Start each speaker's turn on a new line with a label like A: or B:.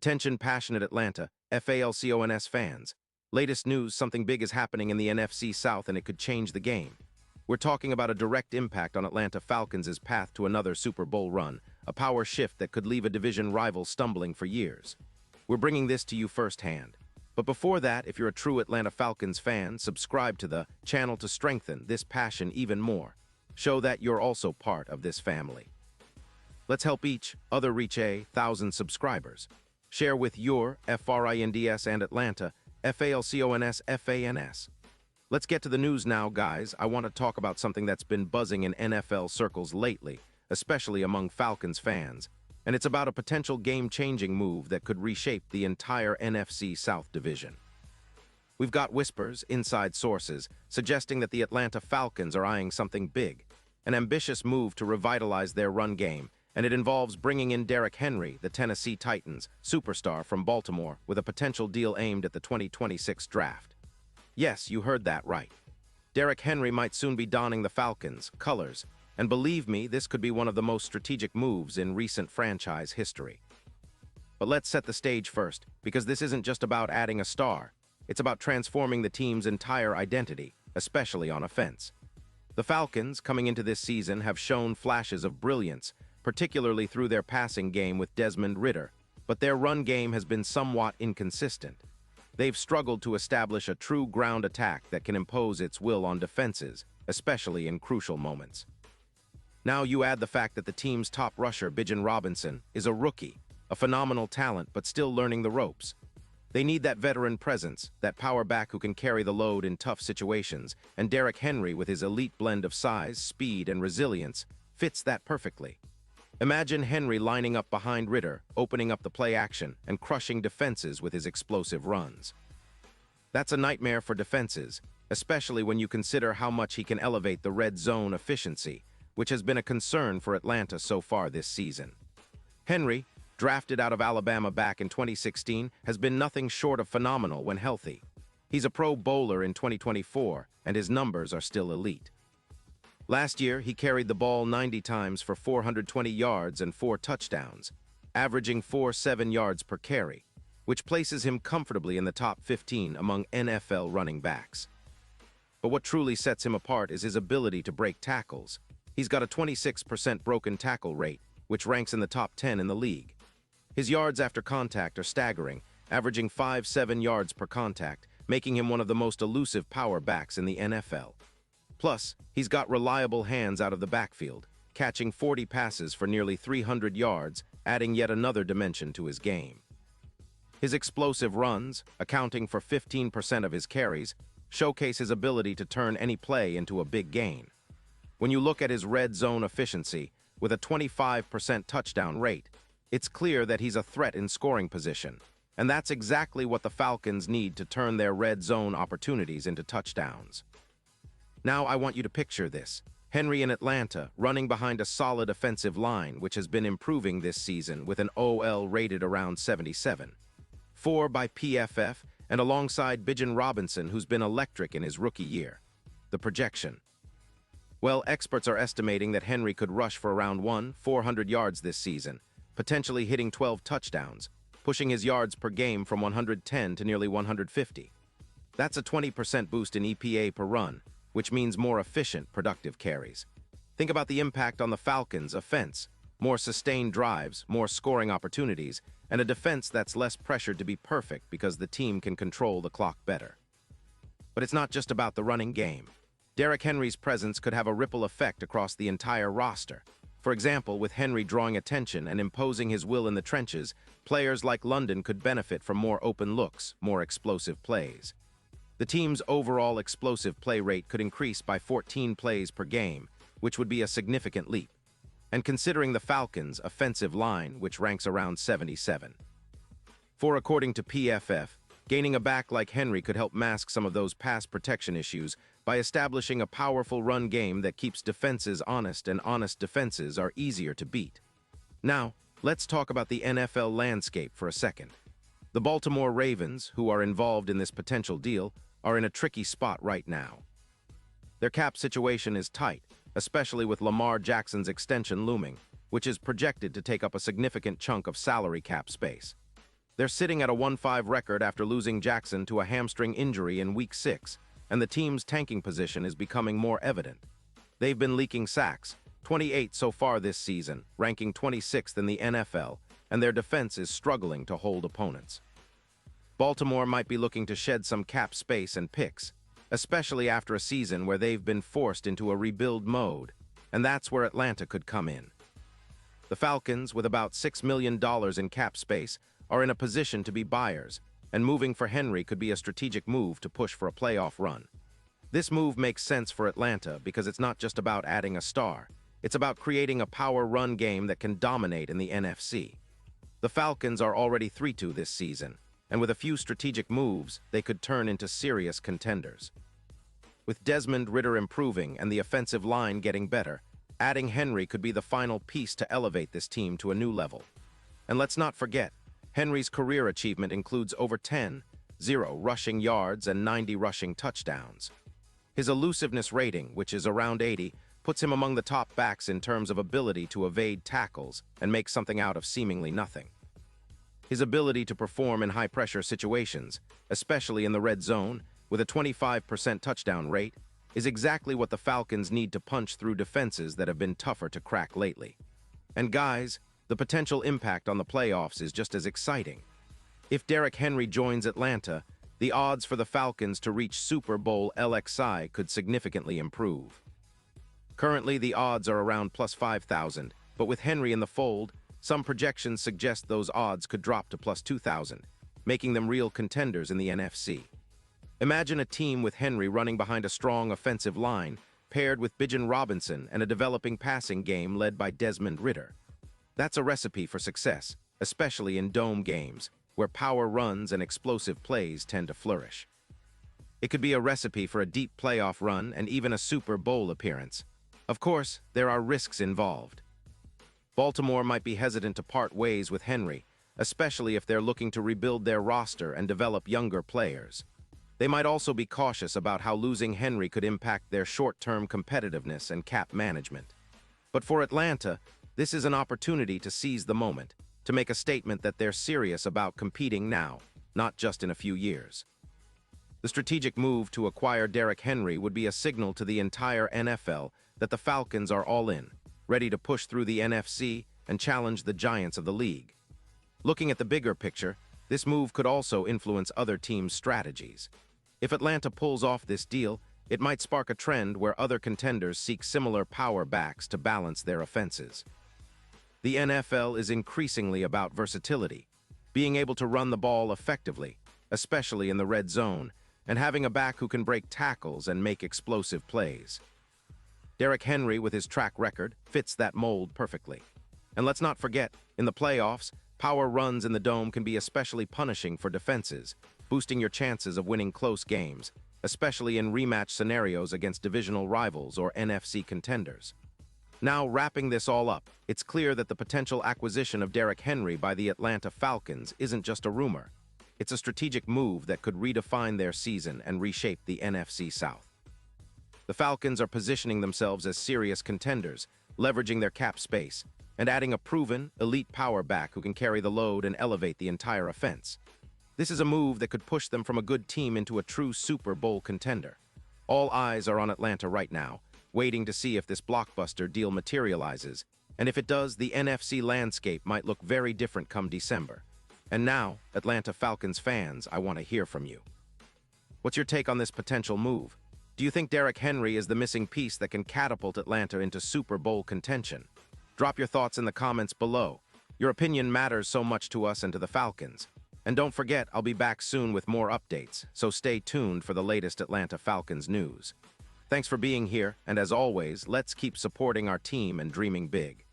A: Attention passionate Atlanta, Falcons fans. Latest news, something big is happening in the NFC South and it could change the game. We're talking about a direct impact on Atlanta Falcons' path to another Super Bowl run, a power shift that could leave a division rival stumbling for years. We're bringing this to you firsthand. But before that, if you're a true Atlanta Falcons fan, subscribe to the channel to strengthen this passion even more. Show that you're also part of this family. Let's help each other reach 1,000 subscribers. Share with your FRINDS and Atlanta, FALCONS, FANS. Let's get to the news now, guys. I want to talk about something that's been buzzing in NFL circles lately, especially among Falcons fans. And it's about a potential game-changing move that could reshape the entire NFC South division. We've got whispers, inside sources, suggesting that the Atlanta Falcons are eyeing something big, an ambitious move to revitalize their run game, and it involves bringing in Derrick Henry, the Tennessee Titans superstar from Baltimore, with a potential deal aimed at the 2026 draft. Yes, you heard that right. Derrick Henry might soon be donning the Falcons' colors, and believe me, this could be one of the most strategic moves in recent franchise history. But let's set the stage first, because this isn't just about adding a star. It's about transforming the team's entire identity, especially on offense. The Falcons, coming into this season, have shown flashes of brilliance, particularly through their passing game with Desmond Ridder, but their run game has been somewhat inconsistent. They've struggled to establish a true ground attack that can impose its will on defenses, especially in crucial moments. Now you add the fact that the team's top rusher, Bijan Robinson, is a rookie, a phenomenal talent but still learning the ropes. They need that veteran presence, that power back who can carry the load in tough situations, and Derrick Henry, with his elite blend of size, speed, and resilience, fits that perfectly. Imagine Henry lining up behind Ridder, opening up the play action, and crushing defenses with his explosive runs. That's a nightmare for defenses, especially when you consider how much he can elevate the red zone efficiency, which has been a concern for Atlanta so far this season. Henry, drafted out of Alabama back in 2016, has been nothing short of phenomenal when healthy. He's a Pro Bowler in 2024, and his numbers are still elite. Last year, he carried the ball 90 times for 420 yards and 4 touchdowns, averaging 4.7 yards per carry, which places him comfortably in the top 15 among NFL running backs. But what truly sets him apart is his ability to break tackles. He's got a 26% broken tackle rate, which ranks in the top 10 in the league. His yards after contact are staggering, averaging 5.7 yards per contact, making him one of the most elusive power backs in the NFL. Plus, he's got reliable hands out of the backfield, catching 40 passes for nearly 300 yards, adding yet another dimension to his game. His explosive runs, accounting for 15% of his carries, showcase his ability to turn any play into a big gain. When you look at his red zone efficiency, with a 25% touchdown rate, it's clear that he's a threat in scoring position, and that's exactly what the Falcons need to turn their red zone opportunities into touchdowns. Now I want you to picture this. Henry in Atlanta, running behind a solid offensive line, which has been improving this season with an OL rated around 77. 4 by PFF, and alongside Bijan Robinson, who's been electric in his rookie year. The projection. Well, experts are estimating that Henry could rush for around 400 yards this season, potentially hitting 12 touchdowns, pushing his yards per game from 110 to nearly 150. That's a 20% boost in EPA per run, which means more efficient, productive carries. Think about the impact on the Falcons' offense: more sustained drives, more scoring opportunities, and a defense that's less pressured to be perfect because the team can control the clock better. But it's not just about the running game. Derrick Henry's presence could have a ripple effect across the entire roster. For example, with Henry drawing attention and imposing his will in the trenches, players like London could benefit from more open looks, more explosive plays. The team's overall explosive play rate could increase by 14 plays per game, which would be a significant leap. And considering the Falcons' offensive line, which ranks around 77. For according to PFF, gaining a back like Henry could help mask some of those pass protection issues by establishing a powerful run game that keeps defenses honest, and honest defenses are easier to beat. Now, let's talk about the NFL landscape for a second. The Baltimore Ravens, who are involved in this potential deal, are in a tricky spot right now. Their cap situation is tight, especially with Lamar Jackson's extension looming, which is projected to take up a significant chunk of salary cap space. They're sitting at a 1-5 record after losing Jackson to a hamstring injury in Week 6, and the team's tanking position is becoming more evident. They've been leaking sacks, 28 so far this season, ranking 26th in the NFL, and their defense is struggling to hold opponents. Baltimore might be looking to shed some cap space and picks, especially after a season where they've been forced into a rebuild mode, and that's where Atlanta could come in. The Falcons, with about $6 million in cap space, are in a position to be buyers, and moving for Henry could be a strategic move to push for a playoff run. This move makes sense for Atlanta because it's not just about adding a star, it's about creating a power run game that can dominate in the NFC. The Falcons are already 3-2 this season, and with a few strategic moves, they could turn into serious contenders. With Desmond Ridder improving and the offensive line getting better, adding Henry could be the final piece to elevate this team to a new level. And let's not forget, Henry's career achievement includes over 10 rushing yards and 90 rushing touchdowns. His elusiveness rating, which is around 80, puts him among the top backs in terms of ability to evade tackles and make something out of seemingly nothing. His ability to perform in high-pressure situations, especially in the red zone, with a 25% touchdown rate, is exactly what the Falcons need to punch through defenses that have been tougher to crack lately. And guys, the potential impact on the playoffs is just as exciting. If Derrick Henry joins Atlanta, the odds for the Falcons to reach Super Bowl LXI could significantly improve. Currently, the odds are around plus 5,000, but with Henry in the fold, some projections suggest those odds could drop to plus 2,000, making them real contenders in the NFC. Imagine a team with Henry running behind a strong offensive line, paired with Bijan Robinson and a developing passing game led by Desmond Ridder. That's a recipe for success, especially in dome games, where power runs and explosive plays tend to flourish. It could be a recipe for a deep playoff run and even a Super Bowl appearance. Of course, there are risks involved. Baltimore might be hesitant to part ways with Henry, especially if they're looking to rebuild their roster and develop younger players. They might also be cautious about how losing Henry could impact their short-term competitiveness and cap management. But for Atlanta, this is an opportunity to seize the moment, to make a statement that they're serious about competing now, not just in a few years. The strategic move to acquire Derrick Henry would be a signal to the entire NFL that the Falcons are all in, ready to push through the NFC and challenge the giants of the league. Looking at the bigger picture, this move could also influence other teams' strategies. If Atlanta pulls off this deal, it might spark a trend where other contenders seek similar power backs to balance their offenses. The NFL is increasingly about versatility, being able to run the ball effectively, especially in the red zone, and having a back who can break tackles and make explosive plays. Derrick Henry, with his track record, fits that mold perfectly. And let's not forget, in the playoffs, power runs in the dome can be especially punishing for defenses, boosting your chances of winning close games, especially in rematch scenarios against divisional rivals or NFC contenders. Now, wrapping this all up, it's clear that the potential acquisition of Derrick Henry by the Atlanta Falcons isn't just a rumor. It's a strategic move that could redefine their season and reshape the NFC South. The Falcons are positioning themselves as serious contenders, leveraging their cap space, and adding a proven, elite power back who can carry the load and elevate the entire offense. This is a move that could push them from a good team into a true Super Bowl contender. All eyes are on Atlanta right now, waiting to see if this blockbuster deal materializes, and if it does, the NFC landscape might look very different come December. And now, Atlanta Falcons fans, I want to hear from you. What's your take on this potential move? Do you think Derrick Henry is the missing piece that can catapult Atlanta into Super Bowl contention? Drop your thoughts in the comments below. Your opinion matters so much to us and to the Falcons. And don't forget, I'll be back soon with more updates, so stay tuned for the latest Atlanta Falcons news. Thanks for being here, and as always, let's keep supporting our team and dreaming big.